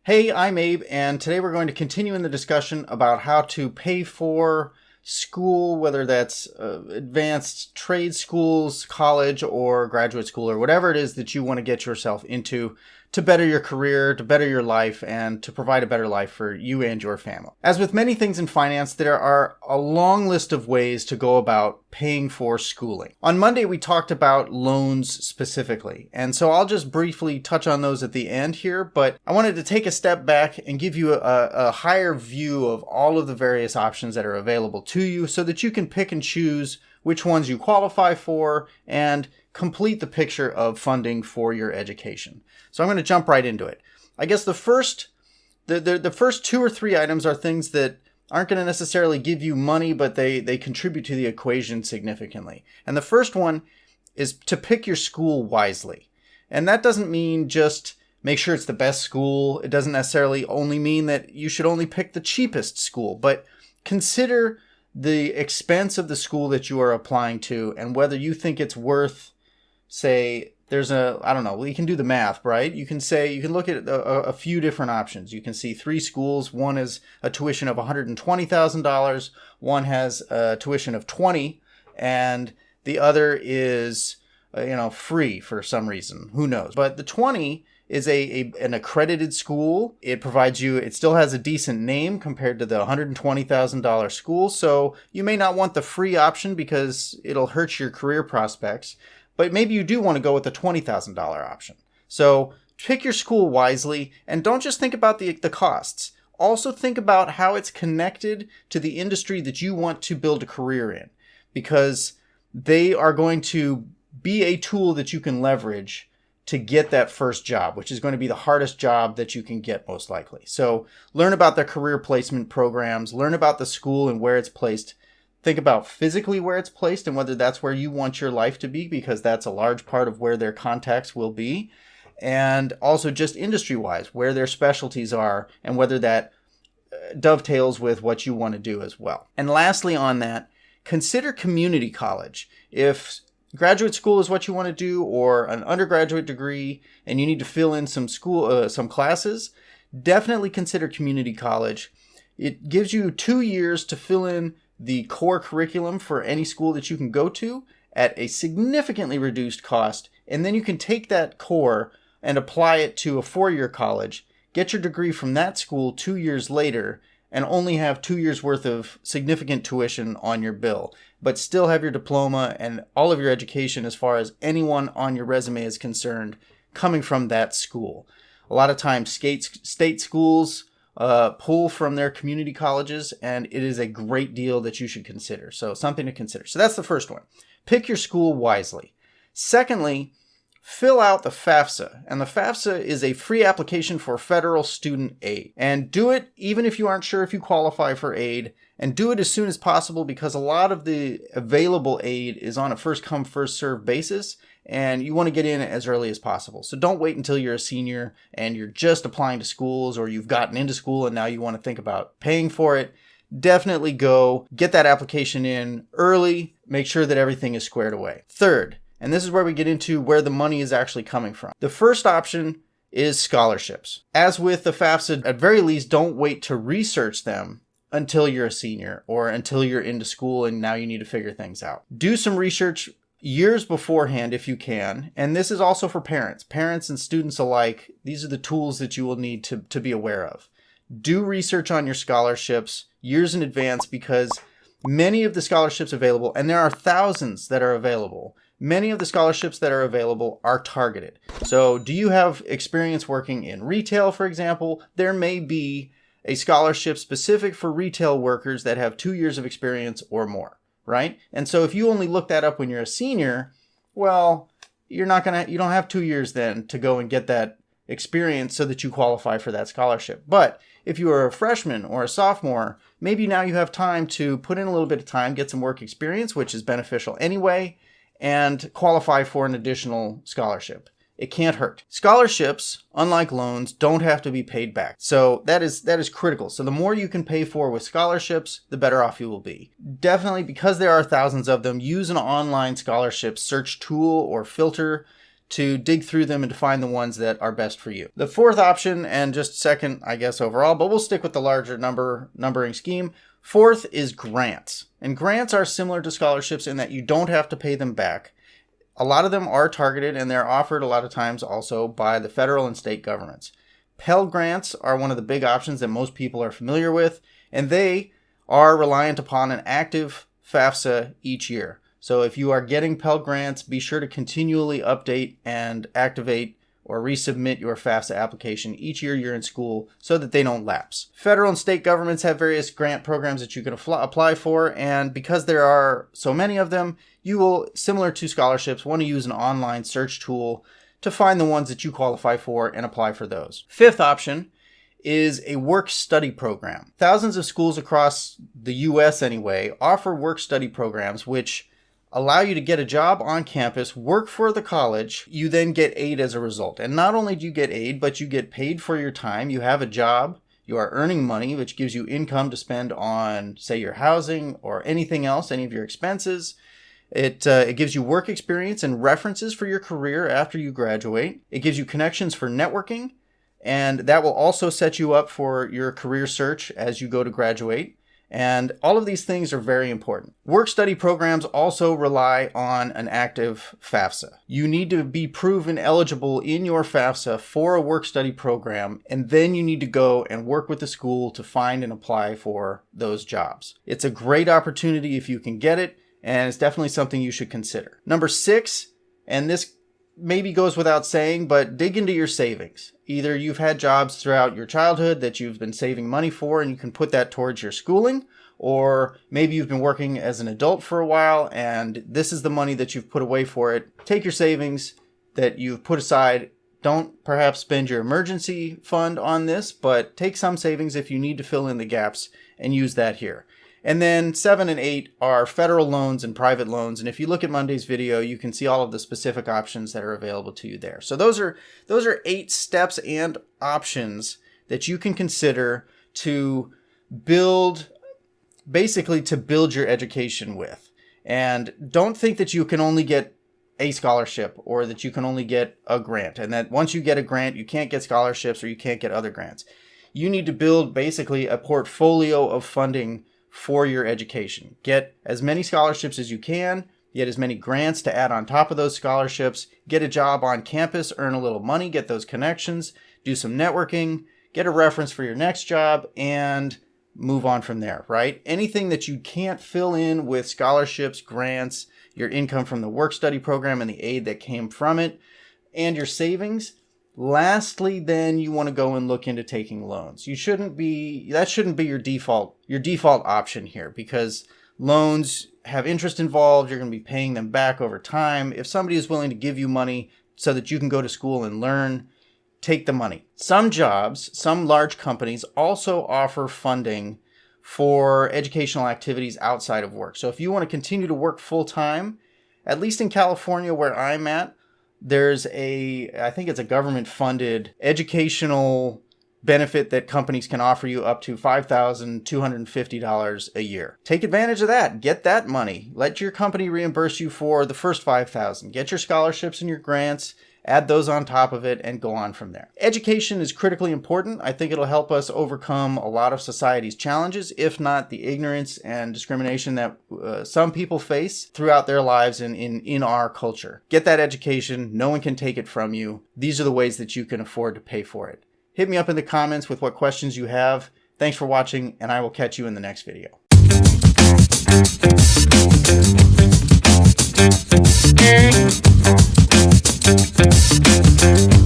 Hey, I'm Abe, and today we're going to continue in the discussion about how to pay for school, whether that's advanced trade schools, college, or graduate school, or whatever it is that you want to get yourself into to better your career, to better your life, and to provide a better life for you and your family. As with many things in finance, there are a long list of ways to go about paying for schooling. On Monday, we talked about loans specifically, and so I'll just briefly touch on those at the end here, but I wanted to take a step back and give you a higher view of all of the various options that are available to you so that you can pick and choose which ones you qualify for and complete the picture of funding for your education. So I'm going to jump right into it. I guess the first two or three items are things that aren't going to necessarily give you money, but they contribute to the equation significantly. And the first one is to pick your school wisely. And that doesn't mean just make sure it's the best school. It doesn't necessarily only mean that you should only pick the cheapest school, but consider the expense of the school that you are applying to and whether you think it's worth, say, you can do the math, right? You can look at a few different options. You can see three schools. One is a tuition of $120,000. One has a tuition of $20,000, and the other is, free for some reason. Who knows? But the $20,000 is an accredited school. It still has a decent name compared to the $120,000 school. So you may not want the free option because it'll hurt your career prospects. But maybe you do want to go with the $20,000 option. So pick your school wisely and don't just think about the costs. Also think about how it's connected to the industry that you want to build a career in, because they are going to be a tool that you can leverage to get that first job, which is going to be the hardest job that you can get most likely. So learn about their career placement programs, learn about the school and where it's placed. Think about physically where it's placed and whether that's where you want your life to be, because that's a large part of where their contacts will be. And also just industry-wise, where their specialties are and whether that dovetails with what you want to do as well. And lastly on that, consider community college. If graduate school is what you want to do, or an undergraduate degree, and you need to fill in some classes, definitely consider community college. It gives you 2 years to fill in the core curriculum for any school that you can go to at a significantly reduced cost, and then you can take that core and apply it to a 4-year college, get your degree from that school 2 years later, and only have 2 years worth of significant tuition on your bill, but still have your diploma and all of your education as far as anyone on your resume is concerned coming from that school. A lot of times state schools pull from their community colleges, and it is a great deal that you should consider. So something to consider. So that's the first one. Pick your school wisely. Secondly, fill out the FAFSA. And the FAFSA is a free application for federal student aid. And do it even if you aren't sure if you qualify for aid. And do it as soon as possible, because a lot of the available aid is on a first come, first served basis. And you want to get in as early as possible. So don't wait until you're a senior and you're just applying to schools, or you've gotten into school and now you want to think about paying for it. Definitely go get that application in early. Make sure that everything is squared away. Third, and this is where we get into where the money is actually coming from. The first option is scholarships. As with the FAFSA, at very least, don't wait to research them until you're a senior or until you're into school and now you need to figure things out. Do some research years beforehand if you can. And this is also for parents and students alike. These are the tools that you will need to be aware of. Do research on your scholarships years in advance, because many of the scholarships available, and there are thousands that are available, many of the scholarships that are available are targeted. So do you have experience working in retail, for example? There may be a scholarship specific for retail workers that have 2 years of experience or more. Right? And so if you only look that up when you're a senior, well, you don't have 2 years then to go and get that experience so that you qualify for that scholarship. But if you are a freshman or a sophomore, maybe now you have time to put in a little bit of time, get some work experience, which is beneficial anyway, and qualify for an additional scholarship. It can't hurt. Scholarships, unlike loans, don't have to be paid back. So that is critical. So the more you can pay for with scholarships, the better off you will be. Definitely, because there are thousands of them, use an online scholarship search tool or filter to dig through them and to find the ones that are best for you. The fourth option, and just second, I guess, overall, but we'll stick with the larger numbering scheme. Fourth is grants. And grants are similar to scholarships in that you don't have to pay them back. A lot of them are targeted, and they're offered a lot of times also by the federal and state governments. Pell Grants are one of the big options that most people are familiar with, and they are reliant upon an active FAFSA each year. So if you are getting Pell Grants, be sure to continually update and activate or resubmit your FAFSA application each year you're in school so that they don't lapse. Federal and state governments have various grant programs that you can apply for, and because there are so many of them, you will, similar to scholarships, want to use an online search tool to find the ones that you qualify for and apply for those. Fifth option is a work-study program. Thousands of schools across the U.S. anyway offer work-study programs which allow you to get a job on campus, work for the college. You then get aid as a result. And not only do you get aid, but you get paid for your time. You have a job. You are earning money, which gives you income to spend on, say, your housing or anything else, any of your expenses. It gives you work experience and references for your career after you graduate. It gives you connections for networking, and that will also set you up for your career search as you go to graduate. And all of these things are very important. Work-study programs also rely on an active FAFSA. You need to be proven eligible in your FAFSA for a work-study program, and then you need to go and work with the school to find and apply for those jobs. It's a great opportunity if you can get it, and it's definitely something you should consider. Number 6, and this maybe goes without saying, but dig into your savings. Either you've had jobs throughout your childhood that you've been saving money for and you can put that towards your schooling, or maybe you've been working as an adult for a while and this is the money that you've put away for it. Take your savings that you've put aside. Don't perhaps spend your emergency fund on this, but take some savings if you need to fill in the gaps and use that here. And then 7 and 8 are federal loans and private loans. And if you look at Monday's video, you can see all of the specific options that are available to you there. So those are 8 steps and options that you can consider to build your education with. And don't think that you can only get a scholarship or that you can only get a grant, and that once you get a grant, you can't get scholarships or you can't get other grants. You need to build basically a portfolio of funding for your education. Get as many scholarships as you can, get as many grants to add on top of those scholarships, get a job on campus, earn a little money, get those connections, do some networking, get a reference for your next job, and move on from there, right? Anything that you can't fill in with scholarships, grants, your income from the work-study program and the aid that came from it, and your savings. Lastly, then you want to go and look into taking loans. That shouldn't be your default option here, because loans have interest involved. You're going to be paying them back over time. If somebody is willing to give you money so that you can go to school and learn, take the money. Some jobs, some large companies also offer funding for educational activities outside of work. So if you want to continue to work full time, at least in California where I'm at, there's I think it's a government-funded educational benefit that companies can offer you up to $5,250 a year. Take advantage of that. Get that money. Let your company reimburse you for the first $5,000. Get your scholarships and your grants, add those on top of it, and go on from there. Education is critically important. I think it'll help us overcome a lot of society's challenges, if not the ignorance and discrimination that some people face throughout their lives in our culture. Get that education. No one can take it from you. These are the ways that you can afford to pay for it. Hit me up in the comments with what questions you have. Thanks for watching, and I will catch you in the next video. Thank you.